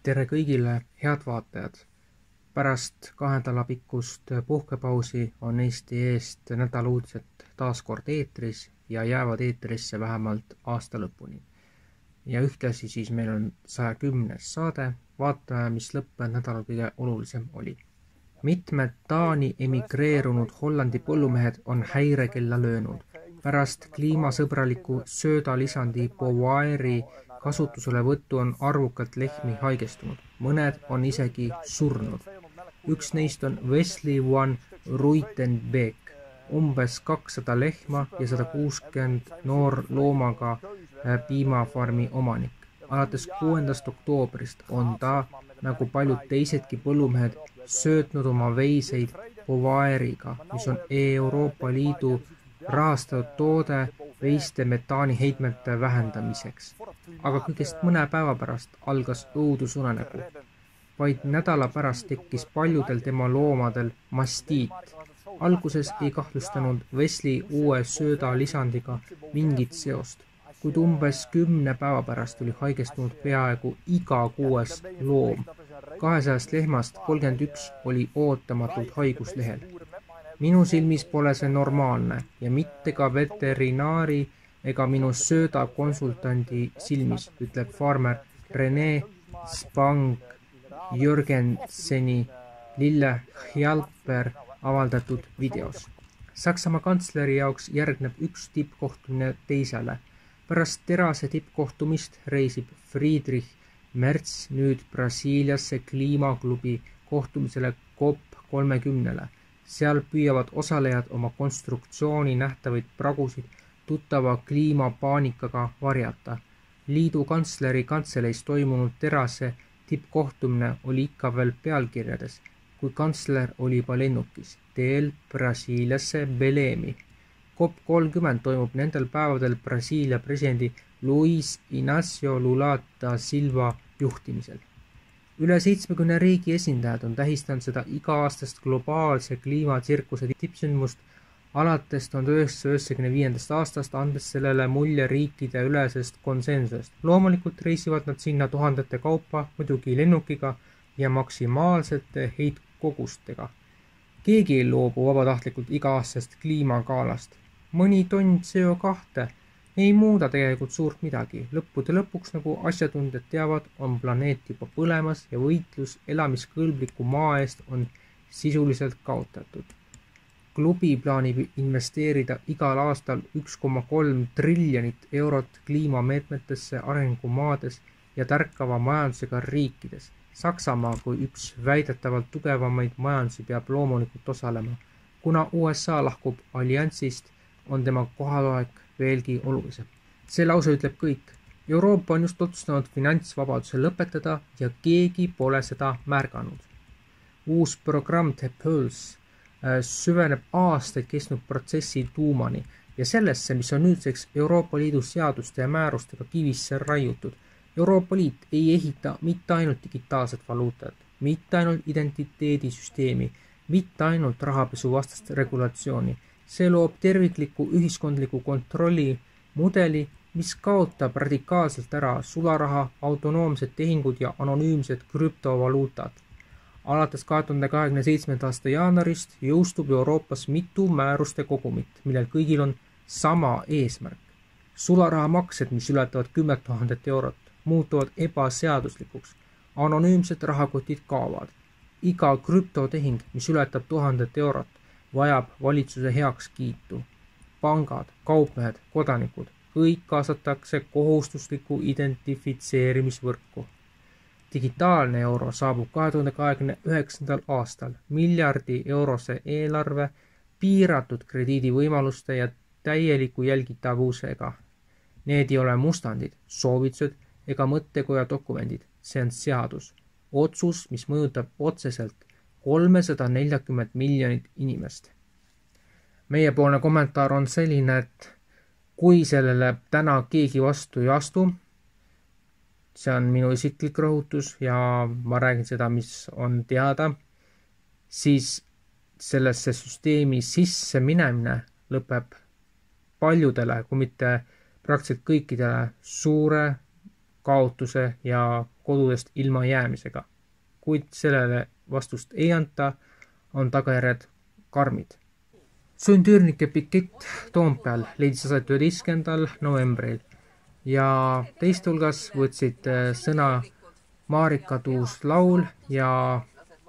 Tere kõigile, head vaatajad! Pärast 2 nädala pikkust puhkepausi on Eesti eest nädal-uudised taas kord eetris ja jäävad eetrisse vähemalt aasta lõpuni. Ja ühtlasi siis meil on 110. saade, vaatame, mis lõppenud nädalal kõige olulisem oli. Mitmed Taani emigreerunud Hollandi põllumehed on häirekella löönud. Pärast kliimasõbraliku söödalisandi Bovaeri kasutuselevõttu on arvukalt lehmi haigestunud. Mõned on isegi surnud. Üks neist on Wesley van Ruitenbeek, umbes 200 lehma ja 160 noorloomaga piimafarmi omanik. Alates 6. oktoobrist on ta, nagu paljud teisedki põllumehed, söötnud oma veiseid Bovaeriga, mis on Euroopa Liidu rahastatud toode veiste metaani heitmete vähendamiseks. Aga kõigest mõne päeva pärast algas õudusunenägu. Vaid nädala pärast tekkis paljudel tema loomadel mastiit. Alguses ei kahtlustanud Wesley uue söödalisandiga mingit seost, kuid umbes 10 päeva pärast oli haigestunud peaaegu iga 6. loom. 200 lehmast 31 oli ootamatult haiguslehel. Minu silmis pole see normaalne ja mitte ka veterinaari ega minu söödakonsultandi silmis, ütleb farmer René Spang-Jürgenseni Lille Hjalper avaldatud videos. Saksamaa kantsleri jaoks järgneb üks tippkohtumine teisele. Pärast terase tippkohtumist reisib Friedrich Merz nüüd Brasiiliasse kliimaklubi kohtumisele COP30. Seal püüavad osalejad oma konstruktsiooni nähtavaid pragusid tuttava kliimapaanikaga varjata. Liidu kantsleri kantseleis toimunud terase tippkohtumine oli ikka veel pealkirjades, kui kantsler oli juba lennukis teel Brasiiliasse Belemi. COP30 toimub nendel päevadel Brasiilia presidendi Luis Inácio Lula da Silva juhtimisel. Üle 70 riigi esindajad on tähistanud seda iga-aastast globaalse kliimatsirkuse tippsündmust alates 1995. aastast, andes sellele mulje riikide ülesest konsensusest. Loomulikult reisivad nad sinna tuhandete kaupa, muidugi lennukiga ja maksimaalsete heitkogustega. Keegi ei loobu vabatahtlikult iga-aastast kliimakaalast. Mõni tonn CO2 ei muuda tegelikult suurt midagi. Lõppude lõpuks, nagu asjatundjad teavad, on planeet juba põlemas ja võitlus elamiskõlbliku maa eest on sisuliselt kaotatud. Klubi plaanib investeerida igal aastal 1,3 triljonit eurot kliimameetmetesse arengumaades ja tärkava majandusega riikides. Saksamaa kui üks väidetavalt tugevamaid majandusi peab loomulikult osalema. Kuna USA lahkub alliansist, on tema kohalolek veelgi olulisem. See lause ütleb kõik. Euroopa on just otsustanud finantsvabaduse lõpetada ja keegi pole seda märganud. Uus programm The Pulse süveneb aastaid kestnud protsessi tuumani ja sellesse, mis on nüüdseks Euroopa Liidu seaduste ja määrustega kivisse raiutud. Euroopa Liit ei ehita mitte ainult digitaalset valuutat, mitte ainult identiteedisüsteemi, mitte ainult rahapesuvastast regulatsiooni. See loob tervikliku ühiskondliku kontrolli mudeli, mis kaotab radikaalselt ära sularaha, autonoomsed tehingud ja anonüümsed krüptovaluutad. Alates 2027. aasta jaanuarist jõustub Euroopas mitu määruste kogumit, millel kõigil on sama eesmärk. Sularahamaksed, mis ületavad 10 000 eurot, muutuvad ebaseaduslikuks. Anonüümsed rahakotid kaovad. Iga krüptotehing, mis ületab 1000 eurot, vajab valitsuse heakskiitu. Pangad, kaupmehed, kodanikud, kõik kaasatakse kohustusliku identifitseerimisvõrku. Digitaalne euro saabub 2029. aastal miljardi eurose eelarve, piiratud krediidivõimaluste ja täieliku jälgitavusega. Need ei ole mustandid, soovitused ega mõttekoja dokumendid. See on seadus. Otsus, mis mõjutab otseselt 340 miljonit inimest. Meiepoolne kommentaar on selline, et kui sellele täna keegi vastu ei astu, see on minu isiklik rõhutus ja ma räägin seda, mis on teada, siis sellesse süsteemi sisse minemine lõpeb paljudele, kui mitte praktiliselt kõikidele suure kaotuse ja kodudest ilma jäämisega. Kuid sellele vastust ei anta, on tagajärjed karmid. Sundüürnike pikett Toompeal leidis aset 11. novembril ja teiste hulgas võtsid sõna Marika Tuus-Laul ja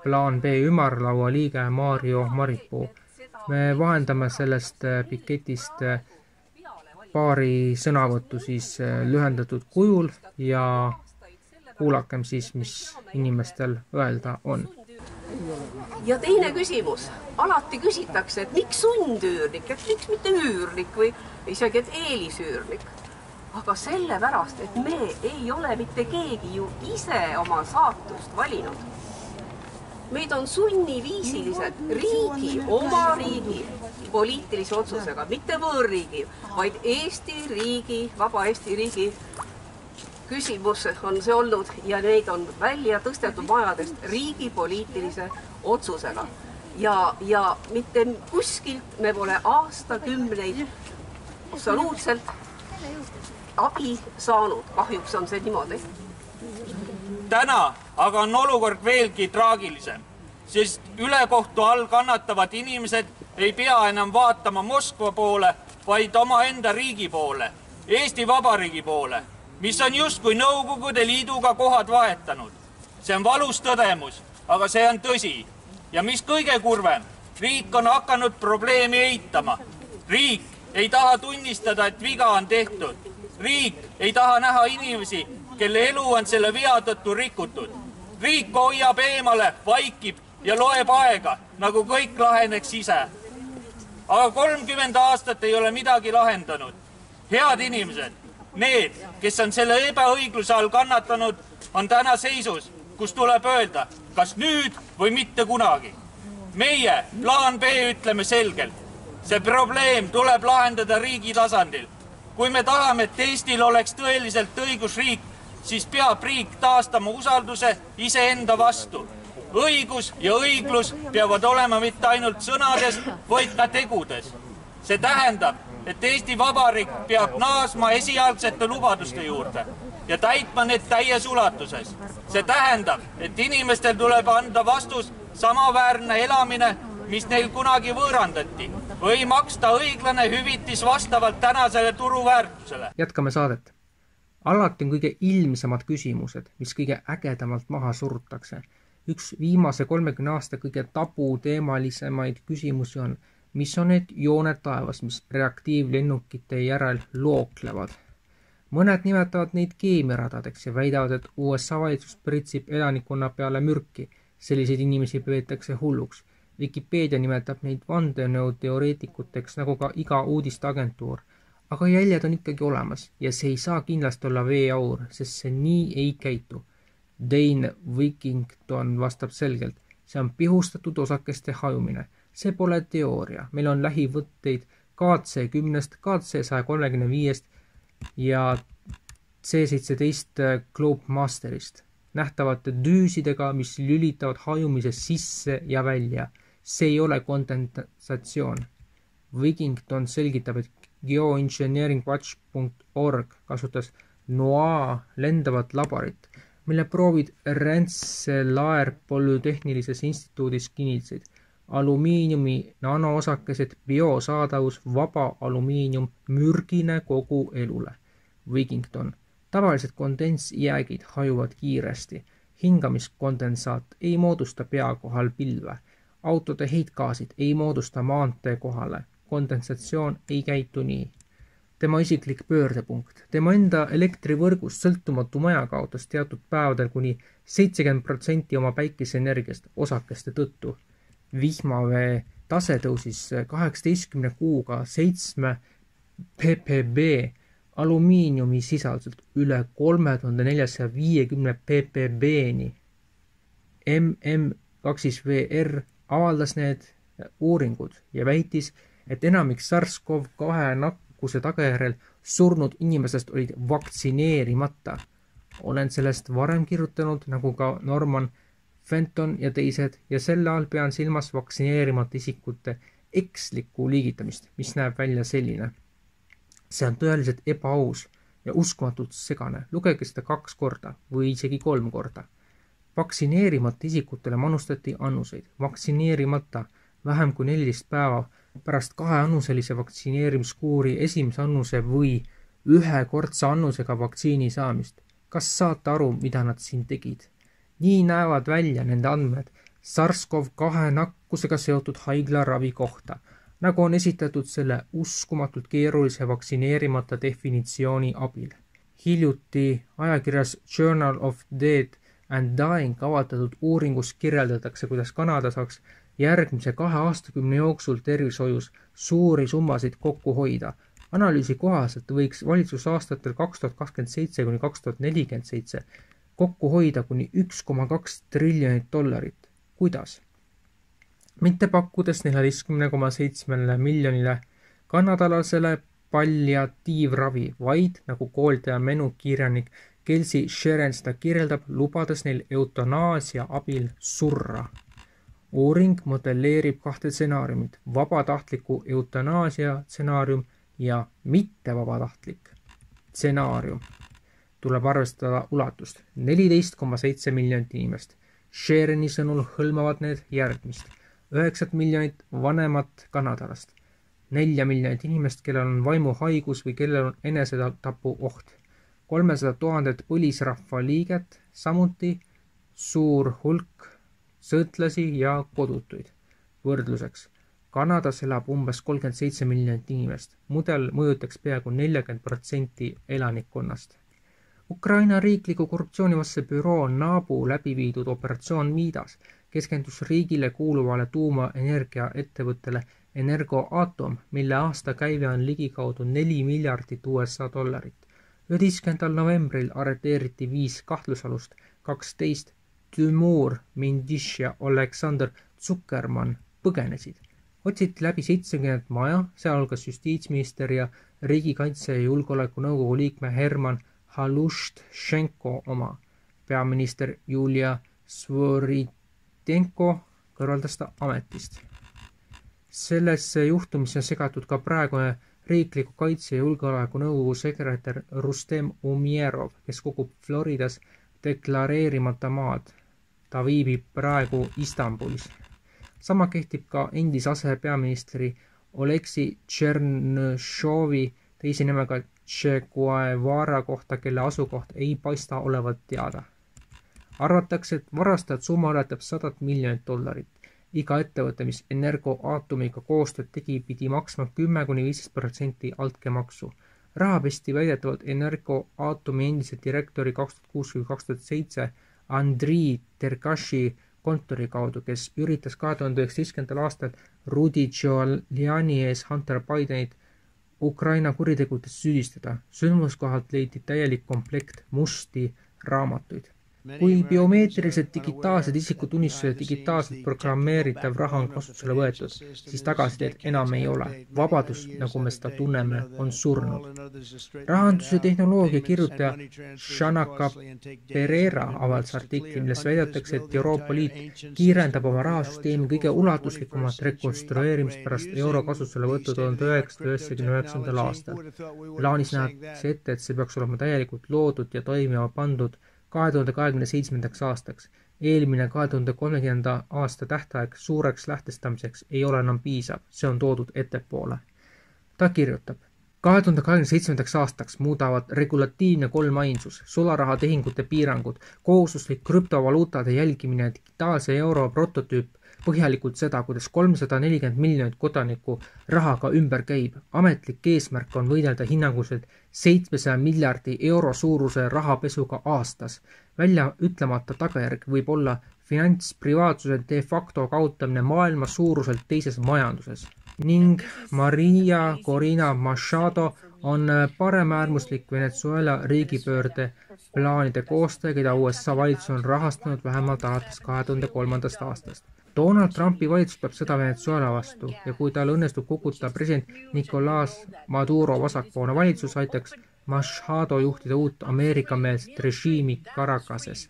Plaan B ümarlaua liige Mario Maripuu. Me vahendame sellest piketist paari sõnavõttu siis lühendatud kujul ja kuulakem siis, mis inimestel öelda on. Ja teine küsimus. Alati küsitakse, et miks sundüürnik, et miks mitte üürnik või isegi et eelisüürnik. Aga sellepärast, et me ei ole mitte keegi ju ise oma saatust valinud. Meid on sunniviisiliselt riigi, oma riigi poliitilise otsusega, mitte võõrriigi, vaid Eesti riigi, vaba Eesti riigi küsimus on see olnud ja neid on välja tõstetud majadest riigi poliitilise otsusega. Ja mitte kuskilt me pole aastakümneid absoluutselt abi saanud. Kahjuks on see niimoodi. Täna aga on olukord veelgi traagilisem, sest ülekohtu all kannatavad inimesed ei pea enam vaatama Moskva poole, vaid omaenda riigi poole, Eesti Vabariigi poole, mis on justkui Nõukogude Liiduga kohad vahetanud. See on valus tõdemus, aga see on tõsi. Ja mis kõige kurvem, riik on hakanud probleemi eitama. Riik ei taha tunnistada, et viga on tehtud. Riik ei taha näha inimesi, kelle elu on selle vea tõttu rikutud. Riik hoiab eemale, vaikib ja loeb aega, nagu kõik laheneks ise. Aga 30 aastat ei ole midagi lahendanud. Head inimesed, need, kes on selle ebaõigluse all kannatanud, on täna seisus, kus tuleb öelda, kas nüüd või mitte kunagi. Meie, plaan B, ütleme selgelt. See probleem tuleb lahendada riigi tasandil. Kui me tahame, et Eestil oleks tõeliselt õigusriik, siis peab riik taastama usalduse iseenda vastu. Õigus ja õiglus peavad olema mitte ainult sõnades, vaid ka tegudes. See tähendab, et Eesti Vabariik peab naasma esialgsete lubaduste juurde ja täitma need täies ulatuses. See tähendab, et inimestel tuleb anda vastus samaväärne elamine, mis neil kunagi võõrandati, või maksta õiglane hüvitis vastavalt tänasele turuväärtusele. Jätkame saadet. Alati on kõige ilmsemad küsimused, mis kõige ägedamalt maha surutakse. Üks viimase 30 aasta kõige tabuteemalisemaid küsimusi on, mis on need jooned taevas, mis reaktiivlennukite järel looklevad. Mõned nimetavad neid keemiaradadeks ja väidavad, et USA valitsus pritsib elanikkonna peale mürki. Selliseid inimesi peetakse hulluks. Wikipedia nimetab neid vandenõuteoreetikuteks nagu ka iga uudisteagentuur. Aga jäljed on ikkagi olemas ja see ei saa kindlasti olla veeaur, sest see nii ei käitu. Dane Wigington vastab selgelt, see on pihustatud osakeste hajumine. See pole teooria. Meil on lähivõtteid KC10, KC135 ja C17 Globemasterist. Nähtavate düüsidega, mis lülitavad hajumise sisse ja välja. See ei ole kondensatsioon. Wigington selgitab, et geoengineeringwatch.org kasutas NOAA lendavat laborit, mille proovid Rensselaer Polütehnilises instituudis kinnitasid. Alumiiniumi nanoosakesed, biosaadavus, vaba alumiinium, mürgine kogu elule. Wigington. Tavaliselt kondensjäägid hajuvad kiiresti. Hingamiskondensaat ei moodusta pea kohal pilve. Autode heitgaasid ei moodusta maantee kohale. Kondensatsioon ei käitu nii. Tema isiklik pöördepunkt. Tema enda elektrivõrgust sõltumatu maja kaotas teatud päevadel kuni 70% oma päikeseenergiast osakeste tõttu. Vihmavee tase tõusis 18 kuuga 7 ppb, alumiiniumi sisalduselt üle 3450 ppb-ni. MM2VR avaldas need uuringud ja väitis, et enamik SARS-CoV-2 nakkuse tagajärjel surnud inimesest olid vaktsineerimata. Olen sellest varem kirjutanud, nagu ka Norman Fenton ja teised, ja selle all pean silmas vaktsineerimata isikute ekslikku liigitamist, mis näeb välja selline. See on tõeliselt ebaaus. ja uskumatult segane. Lugege seda 2 korda või isegi 3 korda. Vaktsineerimata isikutele manustati annuseid. Vaktsineerimata vähem kui 14 päeva pärast 2-annuselise vaktsineerimiskuuri esimese annuse või 1-kordse annusega vaktsiini saamist. Kas saate aru, mida nad siin tegid? Nii näevad välja nende andmed SARS-CoV-2 nakkusega seotud haiglaravi kohta, nagu on esitatud selle uskumatult keerulise vaktsineerimata definitsiooni abil. Hiljuti ajakirjas Journal of Death and Dying avaldatud uuringus kirjeldatakse, kuidas Kanada saaks järgmise 2 aastakümne jooksul tervishoius suuri summasid kokku hoida. Analüüsi kohaselt võiks valitsus aastatel 2027 kuni 2047 kokku hoida kuni $1,2 triljonit. Kuidas? Mitte pakkudes 14,7 miljonile kanadalasele palliatiivravi, vaid nagu kooldaja menukirjanik Kelsey Sharon seda kirjeldab, lubades neil eutanaasia abil surra. Uuring modelleerib 2 stsenaariumit, vabatahtliku eutanaasia stsenaarium ja mittevabatahtlik stsenaarium. Tuleb arvestada ulatust 14,7 miljonit inimest. Sharoni sõnul hõlmavad need järgmist: 9 miljonit vanemat kanadalast, 4 miljonit inimest, kellel on vaimuhaigus või kellel on enesetapu oht, 300 000 põlisrahva liiget, samuti suur hulk sõltlasi ja kodutuid. Võrdluseks, Kanadas elab umbes 37 miljonit inimest. Mudel mõjutaks peaaegu 40% elanikkonnast. Ukraina riikliku korruptsioonivastase büroo NABU läbiviidud operatsioon Midas keskendus riigile kuuluvale tuumaenergiaettevõttele Energoatom, mille aastakäive on ligikaudu $4 miljardit. 11. novembril arreteeriti 5 kahtlusalust, 12 Timur Mindish ja Oleksandr Zuckerman põgenesid. Otsiti läbi 70 maja, sealhulgas justiitsminister ja riigikaitse ja julgeoleku nõukogu liikme Herman Halushchenko oma. Peaminister Julia Svoridenko kõrvaldas ta ametist. Sellesse juhtumisse on segatud ka praegune riikliku kaitse ja julgeoleku nõukogu sekretär Rustem Umierov, kes kogub Floridas deklareerimata maad. Ta viibib praegu Istanbulis. Sama kehtib ka endise asepeaministri Oleksi Tšernšovi teise nimega Che Guevara kohta, kelle asukoht ei paista olevat teada. Arvatakse, et varastajad summa ületab $100 miljonit. Iga ettevõte, mis Energoatomiga koostööd tegi, pidi maksma 10–15% altkäemaksu. Raha pesti väidetavalt Energoatomi endise direktori 2006–2007 Andrii Terkashi kontori kaudu, kes üritas 2019. aastal Rudy Giuliani ees Hunter Bidenit Ukraina kuritegudest süüdistada. Sündmuskohalt leiti täielik komplekt musti raamatuid. Kui biomeetrilised digitaalsed isikutunnistused digitaalselt programmeeritav raha on kasutusele võetud, siis tagasiteed enam ei ole. Vabadus, nagu me seda tunneme, on surnud. Rahandus- ja tehnoloogia kirjutaja Shanaka Pereira avaldas artikli, milles väidetakse, et Euroopa Liit kiirendab oma rahasüsteemi kõige ulatuslikumat rekonstrueerimist pärast euro kasutusele võttu 1999. aastal. Plaanis nähakse ette, et see peaks olema täielikult loodud ja toimima pandud 2027. aastaks. Eelmine 2030. aasta tähtaeg suureks lähtestamiseks ei ole enam piisav, see on toodud ettepoole. Ta kirjutab: 2027. aastaks muudavad regulatiivne 3 ainsus, sularahatehingute piirangud, kohustuslik krüptovaluutade jälgimine ja digitaalse euro prototüüp põhjalikult seda, kuidas 340 miljonit kodanikku rahaga ümber käib. Ametlik eesmärk on võidelda hinnanguliselt 700 miljardi euro suuruse rahapesuga aastas. Välja ütlemata tagajärg võib olla finantsprivaatsuse de facto kaotamine maailma suuruselt teises majanduses. Ning Maria Corina Machado on paremäärmuslik Venezuela riigipöörde plaanide koostaja, keda USA valitsus on rahastanud vähemalt alates 2003. aastast. Donald Trumpi valitsus peab sõda Venezuela vastu ja kui tal õnnestub kukutada president Nicolas Maduro vasakpoolne valitsus, aitaks Machado juhtida uut Ameerika-meelset režiimi Caracases.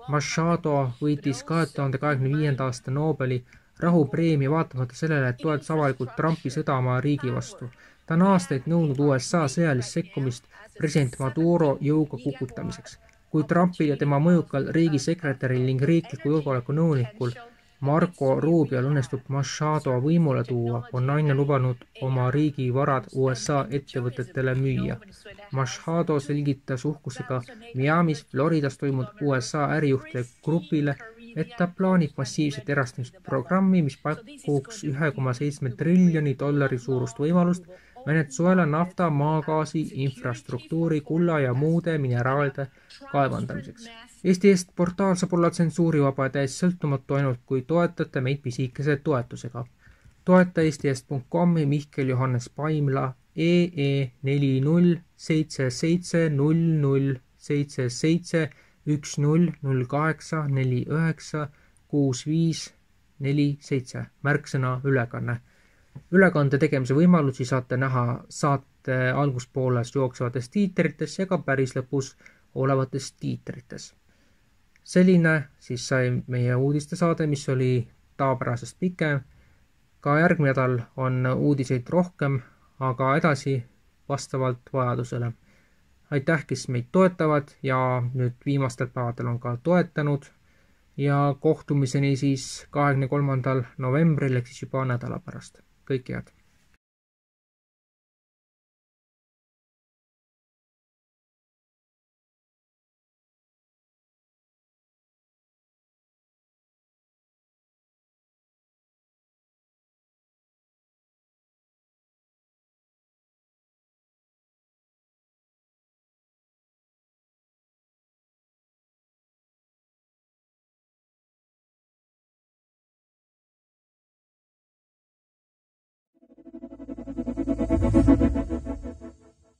Machado võitis 2025. aasta Nobeli rahupreemia vaatamata sellele, et toetas avalikult Trumpi sõda oma riigi vastu. Ta on aastaid nõudnud USA sõjalist sekkumist president Maduro jõuga kukutamiseks. Kui Trumpil ja tema mõjukal riigisekretäril ning riikliku julgeoleku nõunikul Marco Rubial õnnestub Machado võimule tuua, on naine lubanud oma riigi varad USA ettevõtetele müüa. Machado selgitas uhkusega Miamis, Floridas toimunud USA ärijuhtide grupile, et ta plaanib massiivset erastamisprogrammi, mis pakuks $1,7 triljoni suurust võimalust Venezuela nafta, maagaasi, infrastruktuuri, kulla ja muude mineraalide kaevandamiseks. Eesti Eest portaal saab olla tsensuurivaba ja täiesti sõltumatu ainult, kui toetate meid pisikese toetusega. Toeta eestiest.com Mihkel Johannes Paimla EE 407700071008496547 märksõna ülekanne. Ülekande tegemise võimalusi saate näha saate alguspooles jooksevates tiitrites ja ka päris lõpus olevates tiitrites. Selline siis sai meie uudistesaade, mis oli tavapärasest pikem. Ka järgmine nädal on uudiseid rohkem, aga edasi vastavalt vajadusele. Aitäh, kes meid toetavad ja nüüd viimastel päevadel on ka toetanud ja kohtumiseni siis 23. novembril ehk siis juba nädala pärast. Kõike head!